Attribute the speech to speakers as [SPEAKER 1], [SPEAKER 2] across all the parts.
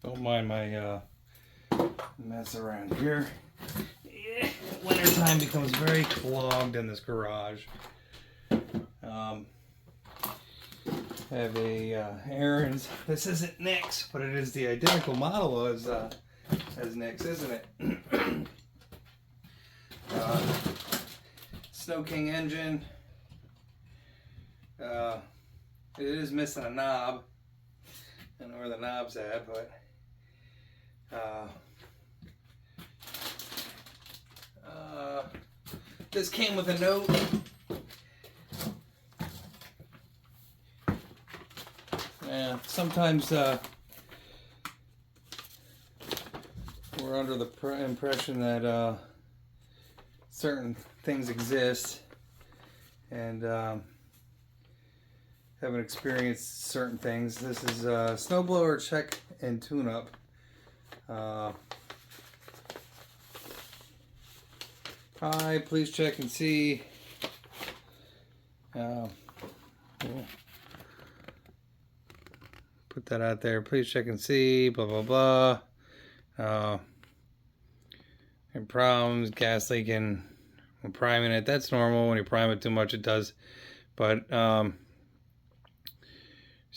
[SPEAKER 1] Don't mind my mess around here. Yeah, wintertime becomes very clogged in this garage. I have a Aaron's. This isn't Nick's, but it is the identical model as Nick's, isn't it? Snow King engine. It is missing a knob. I don't know where the knob's at, but this came with a note. Yeah, sometimes we're under the impression that certain things exist and haven't experienced certain things. This is snowblower check and tune-up. Hi, please check and see. Put that out there. Please check and see. Blah blah blah. And problems, gas leaking when priming it. That's normal. When you prime it too much, it does. But as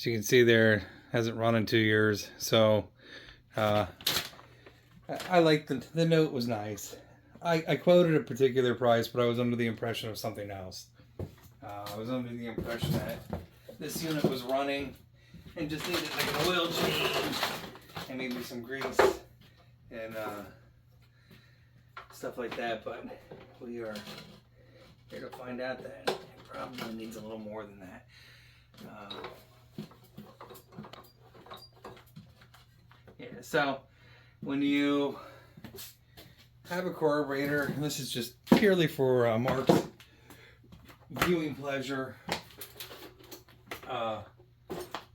[SPEAKER 1] you can see there, it hasn't run in 2 years. So I like the note was nice. I quoted a particular price, but I was under the impression of something else. I was under the impression that this unit was running and just needed like an oil change and maybe some grease and stuff like that. But we are here to find out that it probably needs a little more than that. Yeah, so when you have a carburetor, and this is just purely for Mark's viewing pleasure.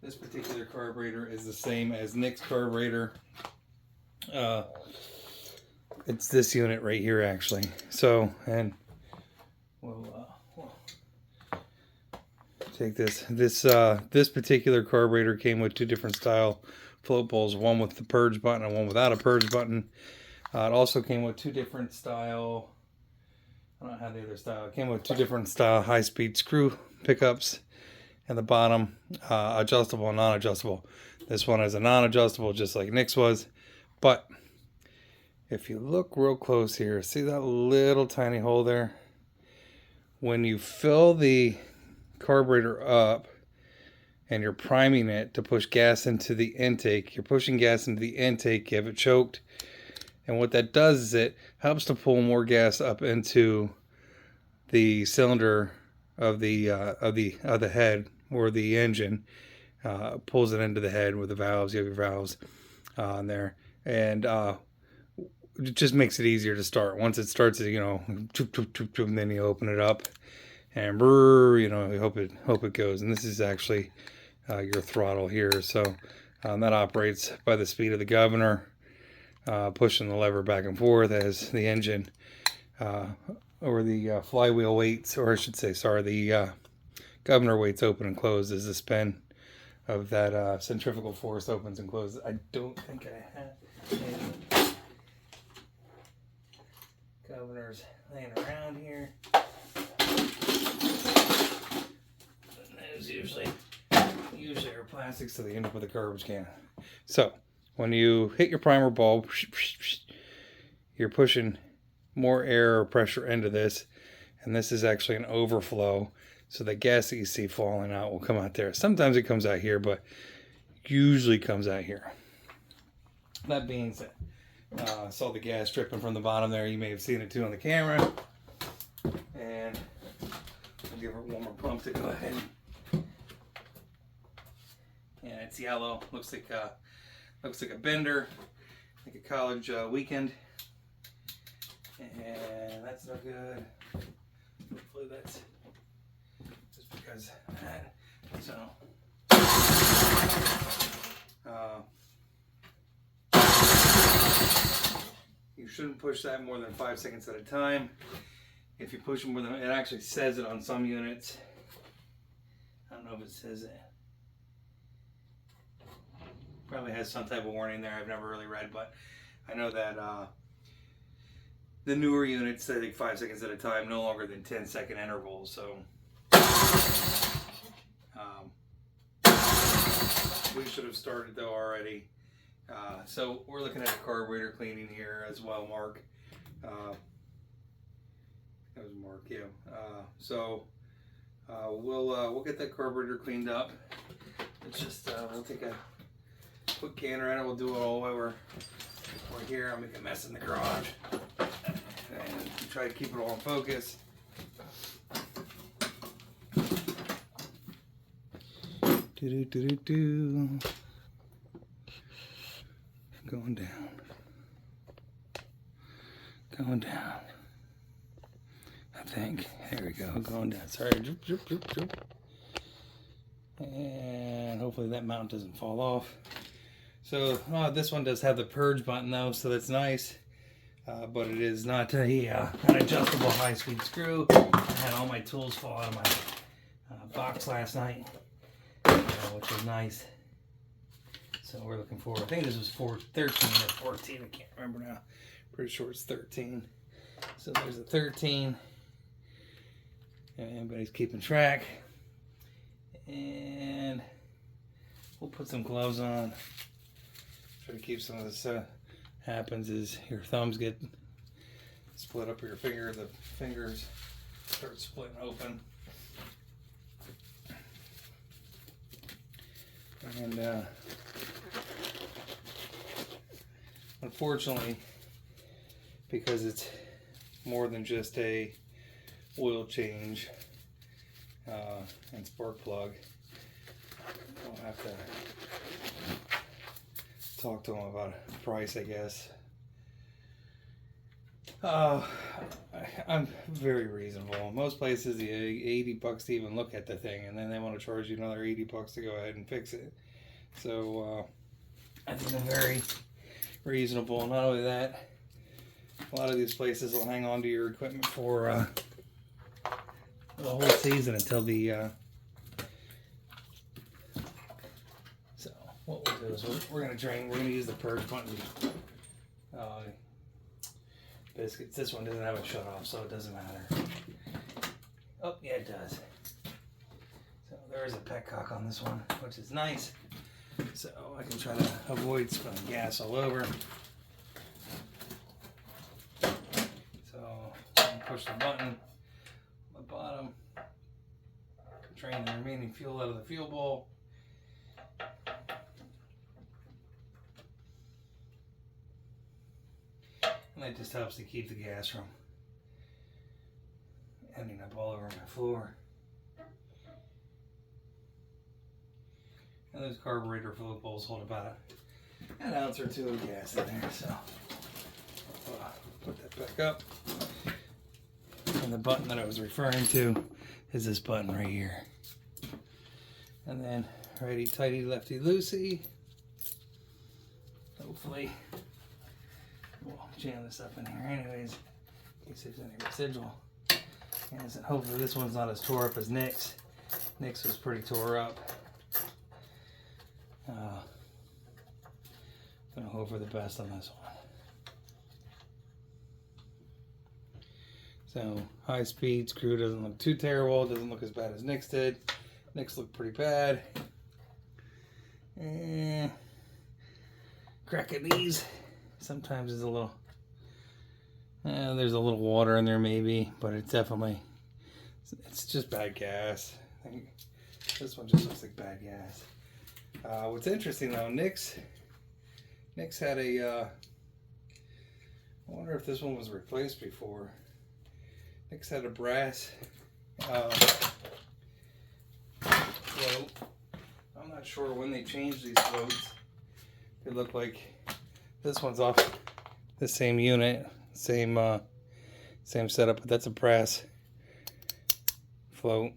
[SPEAKER 1] This particular carburetor is the same as Nick's carburetor. It's this unit right here, actually. So, and we'll take this. This particular carburetor came with 2 different style float bowls, one with the purge button and one without a purge button. It also came with 2 different style, I don't know how the other style, it came with 2 different style high-speed screw pickups, and the bottom adjustable and non-adjustable. This one is a non-adjustable, just like Nick's was. But if you look real close here, see that little tiny hole there? When you fill the carburetor up and you're priming it to push gas into the intake, you're pushing gas into the intake, you have it choked. And what that does is it helps to pull more gas up into the cylinder of the head or the engine. Pulls it into the head with the valves. You have your valves on there, and it just makes it easier to start. Once it starts, and then you open it up, and you hope it goes. And this is actually your throttle here, so that operates by the speed of the governor. Pushing the lever back and forth as the engine or the flywheel weights, or I should say, sorry, the governor weights open and close as the spin of that centrifugal force opens and closes. I don't think I have any governors laying around here. Those usually are plastics, so they end up with a garbage can. So when you hit your primer bulb, you're pushing more air or pressure into this, and this is actually an overflow, so the gas that you see falling out will come out there. Sometimes it comes out here, but usually comes out here. That being said, I saw the gas dripping from the bottom there. You may have seen it too on the camera. And I'll give her one more pump to go ahead. Yeah, it's yellow. Looks like a bender, like a college weekend. And that's no good. Hopefully that's just because of that. So you shouldn't push that more than 5 seconds at a time. If you push more than, it actually says it on some units. I don't know if it says it. Probably has some type of warning there I've never really read, but I know that the newer units say like 5 seconds at a time, no longer than 10-second intervals. So we should have started though already. So we're looking at a carburetor cleaning here as well, Mark. That was Mark, yeah. We'll get that carburetor cleaned up. It's just we'll take a quick canter at it. We'll do it all the way we're here. I'll make a mess in the garage and try to keep it all in focus. Going down. Going down. I think. There we go. Going down. Sorry. Droop, droop, droop, droop. And hopefully that mount doesn't fall off. So this one does have the purge button though, so that's nice. But it is not an adjustable high-speed screw. I had all my tools fall out of my box last night, which is nice. So we're looking for, I think this was 13 or 14, I can't remember now. Pretty sure it's 13. So there's a 13. Everybody's keeping track. And we'll put some gloves on. Try to keep some of this happens is your thumbs get split up your finger, the fingers start splitting open. And unfortunately, because it's more than just a oil change and spark plug, I'll have to talk to them about price, I guess. I'm very reasonable. Most places, the $80 to even look at the thing, and then they want to charge you another $80 to go ahead and fix it. So I think I'm very reasonable. Not only that, a lot of these places will hang on to your equipment for the whole season until the. So what we'll do is we're going to drain. We're going to use the purge button. Biscuits. This one doesn't have a shut off, so it doesn't matter. Oh, yeah, it does. So there is a petcock on this one, which is nice. So I can try to avoid spilling gas all over. So push the button on the bottom, drain the remaining fuel out of the fuel bowl. And that just helps to keep the gas from ending up all over my floor. And those carburetor fluid bowls hold about an ounce or two of gas in there, so I'll put that back up. And the button that I was referring to is this button right here. And then righty tighty, lefty loosey. Hopefully we'll jam this up in here anyways, in case there's any residual. And hopefully this one's not as tore up as Nick's. Nick's was pretty tore up. Gonna hope for the best on this one. So high speed screw doesn't look too terrible. Doesn't look as bad as Nick's did. Nick's looked pretty bad. Crack at these. Sometimes there's a little. There's a little water in there maybe, but it's definitely. It's just bad gas. I think this one just looks like bad gas. What's interesting though, Nick's had a, I wonder if this one was replaced before. Nick's had a brass float. I'm not sure when they changed these floats. They look like this one's off the same unit, same setup, but that's a brass float.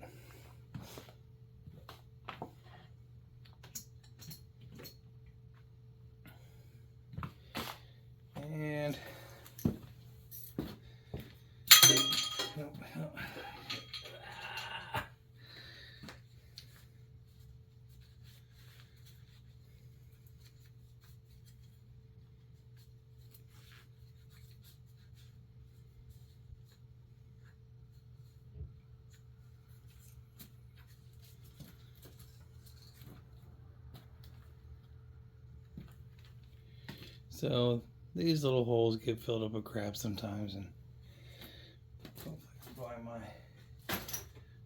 [SPEAKER 1] And So these little holes get filled up with crap sometimes, and hopefully I can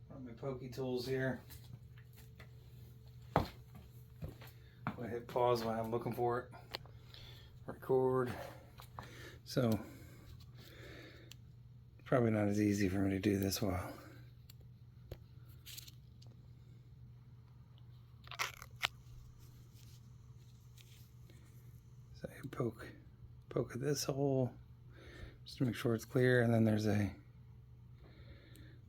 [SPEAKER 1] find my pokey tools here. I hit pause while I'm looking for it. Record. So probably not as easy for me to do this while. So I poke at this hole just to make sure it's clear, and then there's a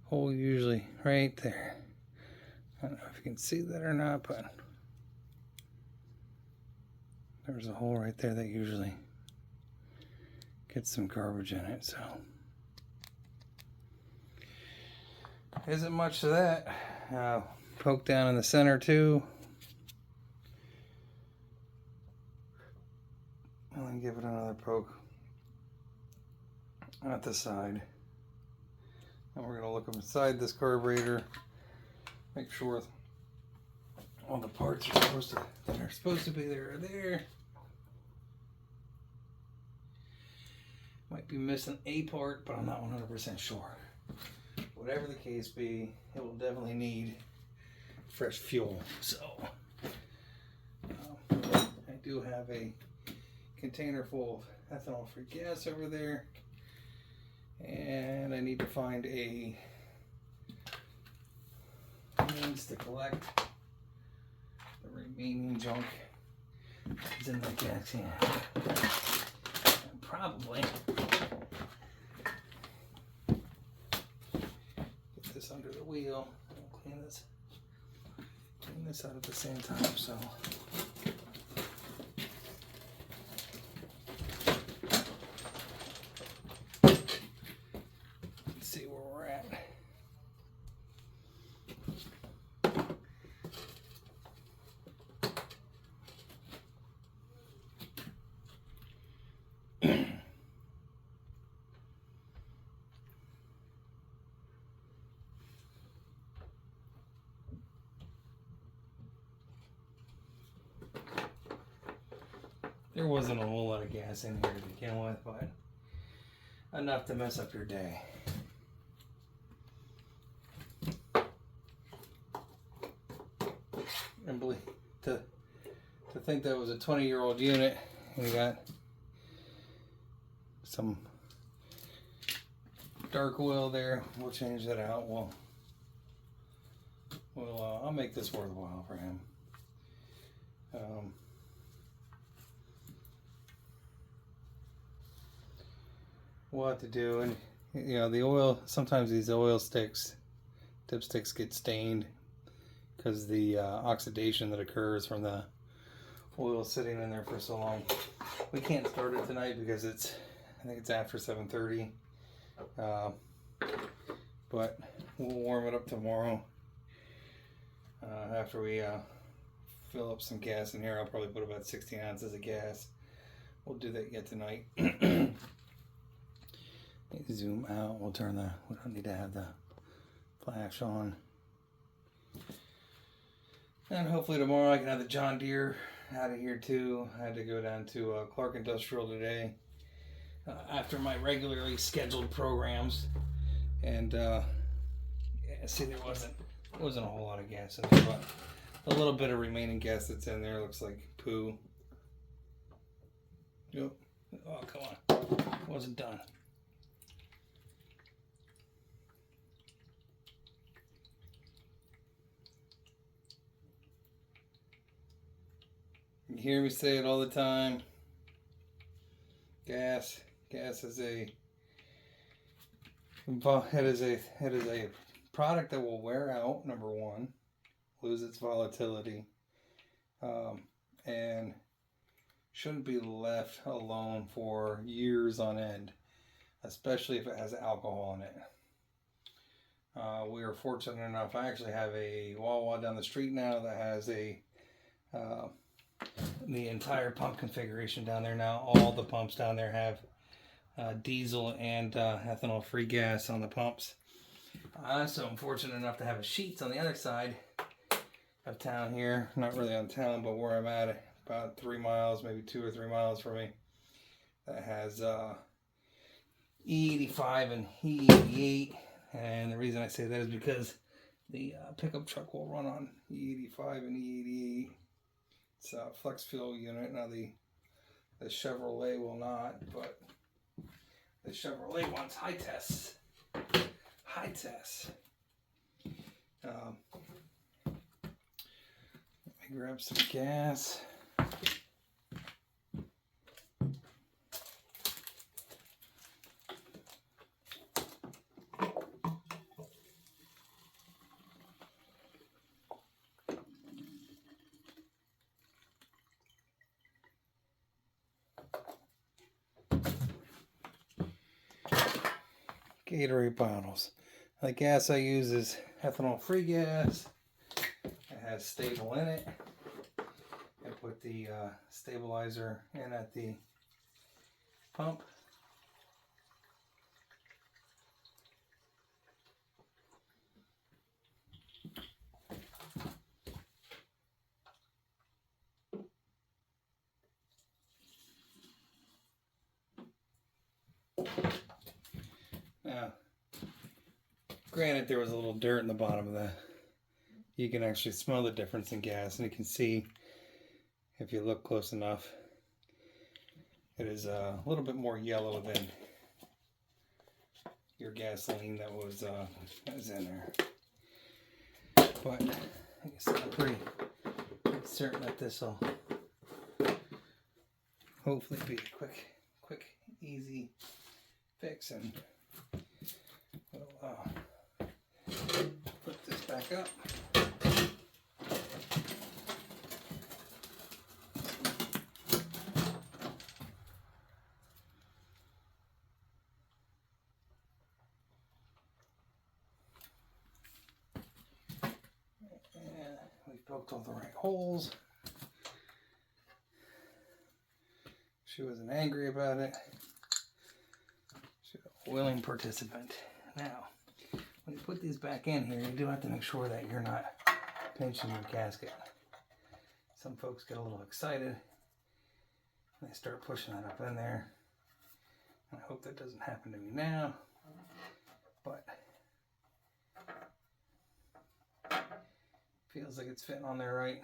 [SPEAKER 1] hole usually right there. I don't know if you can see that or not, but there's a hole right there that usually gets some garbage in it. So isn't much to that. Poke down in the center too, and then give it another poke at the side. And we're going to look inside this carburetor, make sure all the parts that are supposed to be there are there. Might be missing a part, but I'm not 100% sure. Whatever the case be, it will definitely need fresh fuel. So I do have a container full of ethanol-free gas over there, and I need to find a means to collect the remaining junk that's in the gas can. And probably get this under the wheel. I'll clean this out at the same time. So let's see where we're at. There wasn't a whole lot of gas in here to begin with, but enough to mess up your day. And believe to think that was a 20-year-old unit, and we got some dark oil there. We'll change that out. I'll make this worthwhile for him. We'll have to do, and you know, the oil, sometimes these oil sticks, dipsticks get stained because the oxidation that occurs from the oil sitting in there for so long. We can't start it tonight because I think it's after 7:30, but we'll warm it up tomorrow after we fill up some gas in here. I'll probably put about 16 ounces of gas. We'll do that yet tonight. Zoom out. We don't need to have the flash on. And hopefully tomorrow I can have the John Deere out of here too. I had to go down to Clark Industrial today after my regularly scheduled programs. And yeah, see, there wasn't a whole lot of gas in there, but the little bit of remaining gas that's in there looks like poo. Yep. Oh, come on. Wasn't done. You hear me say it all the time. Gas is a product that will wear out. Number one, lose its volatility, and shouldn't be left alone for years on end, especially if it has alcohol in it. We are fortunate enough. I actually have a Wawa down the street now that has the entire pump configuration down there now. All the pumps down there have diesel and ethanol-free gas on the pumps. So I'm fortunate enough to have a Sheetz on the other side of town here. Not really on town, but where I'm at, about 3 miles, maybe 2 or 3 miles from me. that has E85 and E88. And the reason I say that is because the pickup truck will run on E85 and E88. It's a flex fuel unit. Now the Chevrolet will not, but the Chevrolet wants high tests. High tests. Let me grab some gas. Gatorade bottles. The gas I use is ethanol-free gas. It has stable in it. I put the stabilizer in at the pump. Now, granted, there was a little dirt in the bottom of that. You can actually smell the difference in gas, and you can see, if you look close enough, it is a little bit more yellow than your gasoline that was in there. But I guess I'm pretty certain that this will hopefully be a quick, easy fix, and we'll put this back up. And we've poked all the right holes. She wasn't angry about it. She's a willing participant. Now, when you put these back in here, you do have to make sure that you're not pinching your gasket. Some folks get a little excited and they start pushing that up in there. And I hope that doesn't happen to me now, but feels like it's fitting on there right.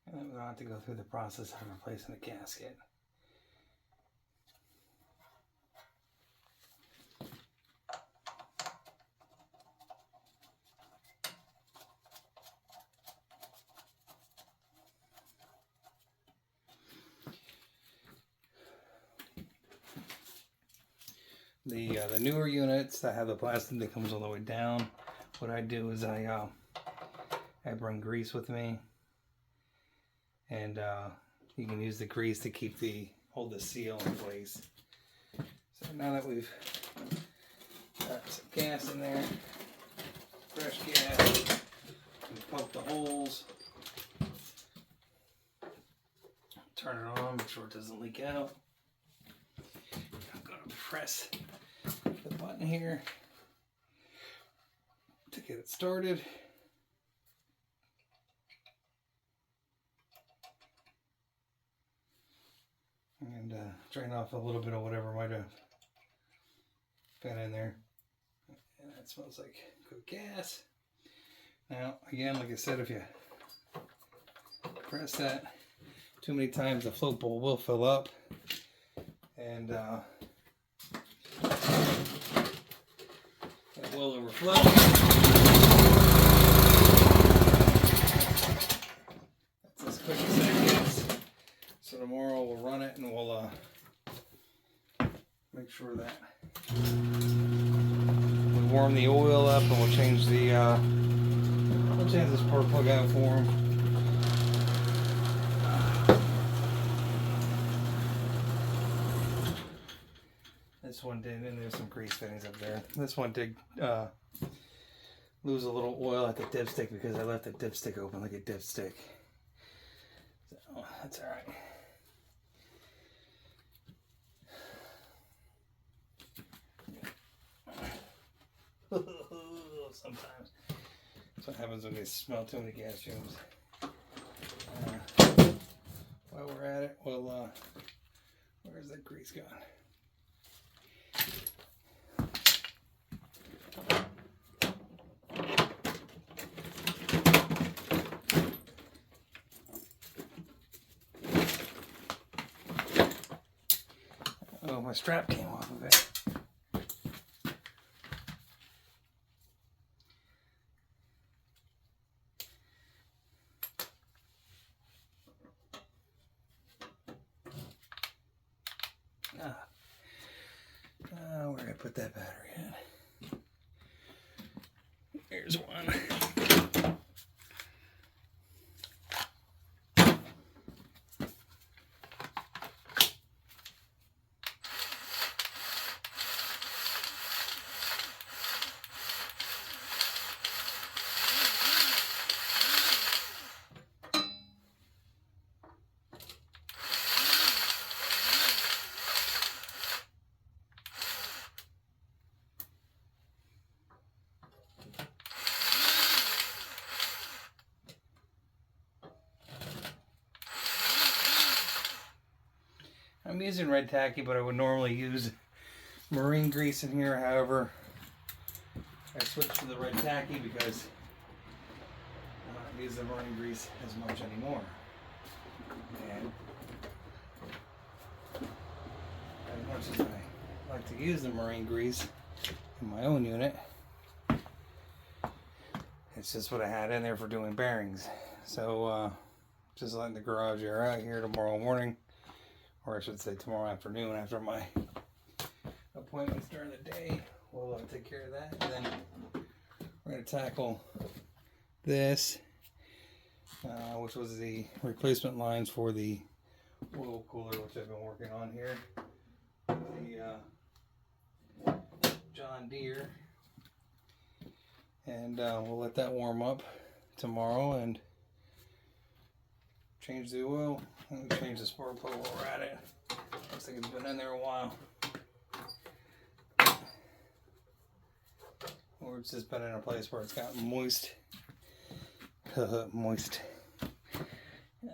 [SPEAKER 1] And then we don't have to go through the process of replacing the gasket. The newer units that have the plastic that comes all the way down, what I do is I bring grease with me, and you can use the grease to hold the seal in place. So now that we've got some gas in there, fresh gas, we poke the holes, turn it on, make sure it doesn't leak out. I'm going to press the button here to get it started. And drain off a little bit of whatever might have been in there. And that smells like good gas. Now, again, like I said, if you press that too many times, the float bowl will fill up. And it will overflow. That's as quick as that gets. So tomorrow we'll run it and we'll make sure that we warm the oil up, and we'll change this spark plug out for him. This one did, and there's some grease fittings up there. This one did lose a little oil at the dipstick because I left the dipstick open like a dipstick. So that's all right. Sometimes that's what happens when you smell too many gas fumes. at it, we'll, where's that grease gone? Oh, my strap came off of it. Where did I put that battery in? Here's one. I'm using red tacky, but I would normally use marine grease in here. However, I switched to the red tacky because I don't use the marine grease as much anymore. And as much as I like to use the marine grease in my own unit, it's just what I had in there for doing bearings. So just letting the garage air out here tomorrow morning. Or I should say tomorrow afternoon after my appointments during the day. We'll take care of that. And then we're going to tackle this, which was the replacement lines for the oil cooler, which I've been working on here. The John Deere. And we'll let that warm up tomorrow and change the oil and change the spark plug while we're at it. Looks like it's been in there a while. Or it's just been in a place where it's gotten moist. Moist. Here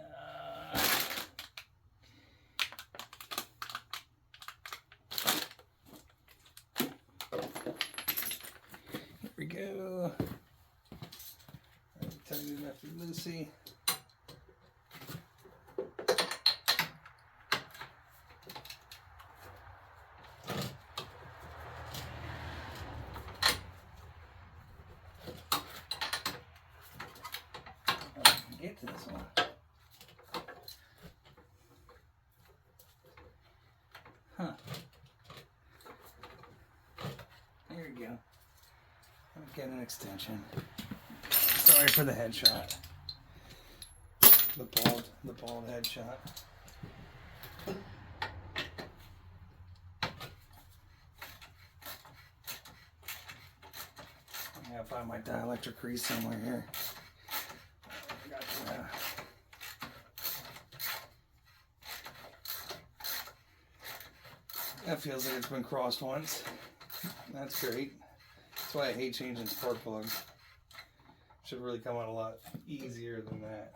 [SPEAKER 1] we go. Tiny lefty loosey. Get to this one. Huh. There you go. I'm getting an extension. Sorry for the headshot. The bald headshot. I gotta find my dielectric grease somewhere here. That feels like it's been crossed once. That's great. That's why I hate changing spark plugs. Should really come out a lot easier than that.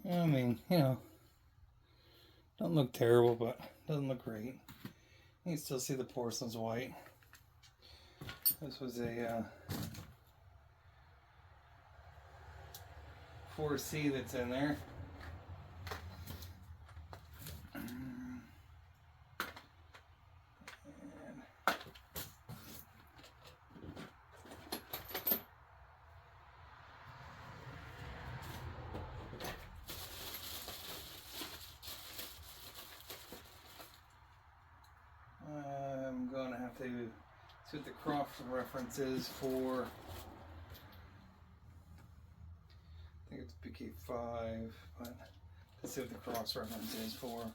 [SPEAKER 1] I mean, you know, don't look terrible, but doesn't look great. You can still see the porcelain's white. This was a 4C that's in there. I'm going to have to see what the cross reference is for. I think it's BK5, but let's see what the cross reference is for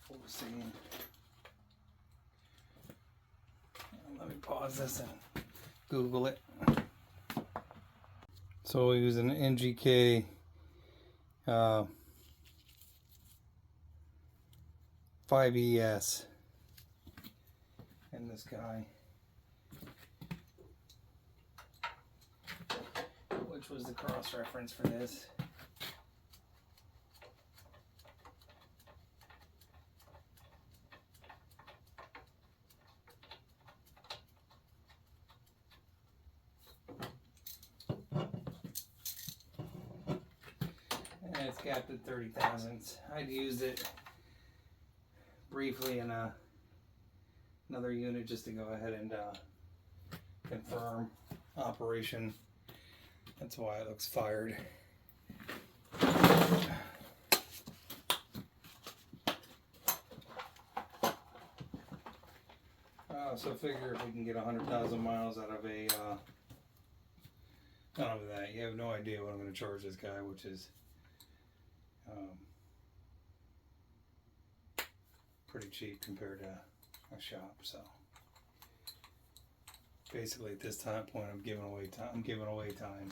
[SPEAKER 1] 4C. Let me pause this and Google it. So we use an NGK 5ES in this guy, which was the cross reference for this. And it's capped at 30 thousandths. I'd used it briefly in another unit just to go ahead and confirm operation. That's why it looks fired. So figure if we can get 100,000 miles out of a, none of that. You have no idea what I'm going to charge this guy, which is pretty cheap compared to a shop. So basically, at this time point, I'm giving away time. I'm giving away time.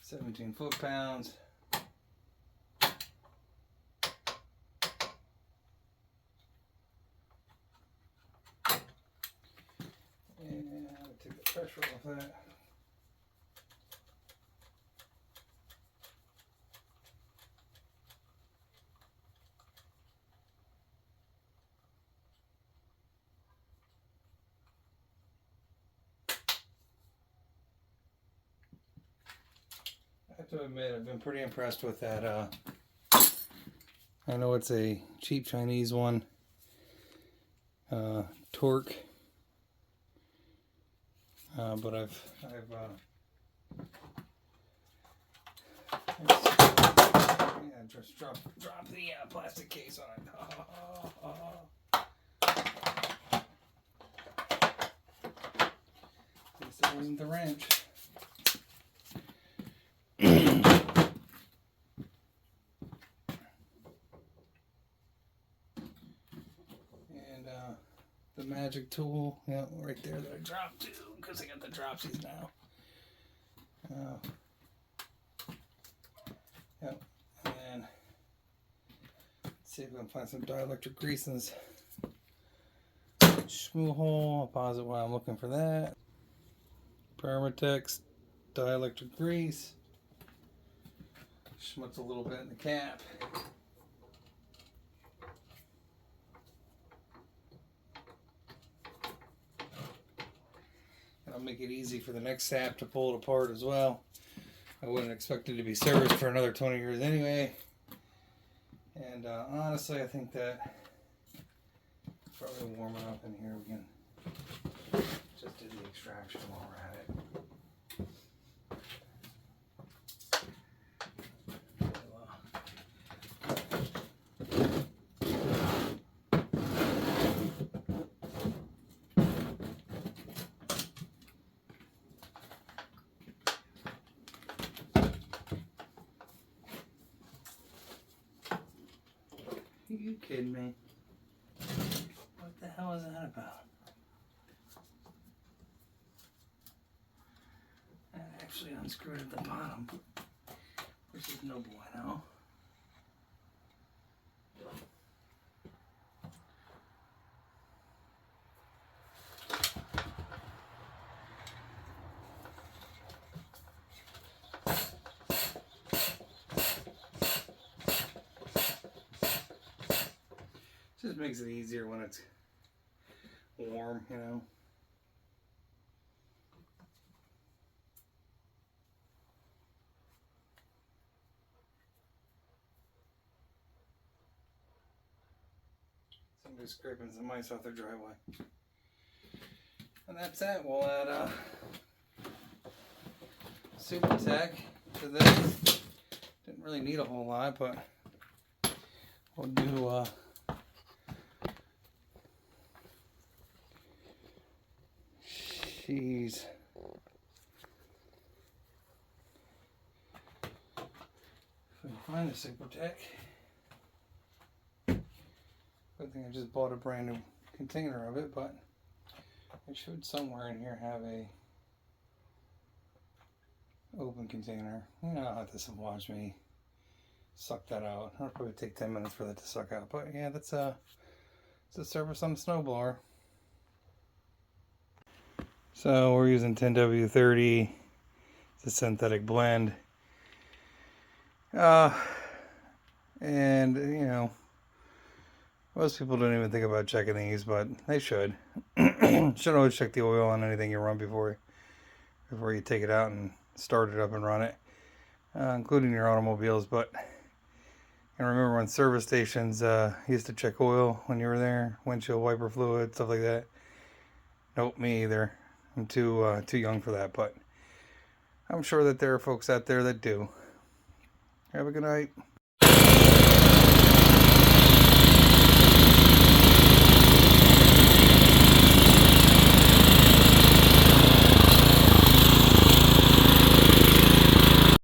[SPEAKER 1] 17 foot-pounds. And I'll take the pressure off that. I have to admit, I've been pretty impressed with that. I know it's a cheap Chinese one. Torque. But I've just drop the plastic case on it. At least it wasn't the wrench. And the magic tool, yeah, right there that I dropped too, because I got the dropsies now. Yep, and then let's see if we can find some dielectric grease in this screw hole. I'll pause it while I'm looking for that. Permatex dielectric grease. Schmutz a little bit in the cap. That'll make it easy for the next sap to pull it apart as well. I wouldn't expect it to be serviced for another 20 years anyway. And honestly, I think that it's probably warm enough in here. We can just do the extraction while we're at it. Are you kidding me? What the hell is that about? That actually unscrewed at the bottom, which is no bueno. Just makes it easier when it's warm, you know. Somebody's scraping some ice off their driveway. And that's that. We'll add Super Tech to this. Didn't really need a whole lot, but we'll do jeez. Mine is Supertech. Good thing I just bought a brand new container of it, but it should somewhere in here have a open container. I'll have to watch me suck that out. It'll probably take 10 minutes for that to suck out. But yeah, it's a service on the snowblower. So we're using 10W30. It's a synthetic blend. And you know, most people don't even think about checking these, but they should. Should always check the oil on anything you run before you take it out and start it up and run it, including your automobiles. But I remember when service stations used to check oil when you were there, windshield wiper fluid, stuff like that. Nope, me either. I'm too young for that, but I'm sure that there are folks out there that do. Have a good night.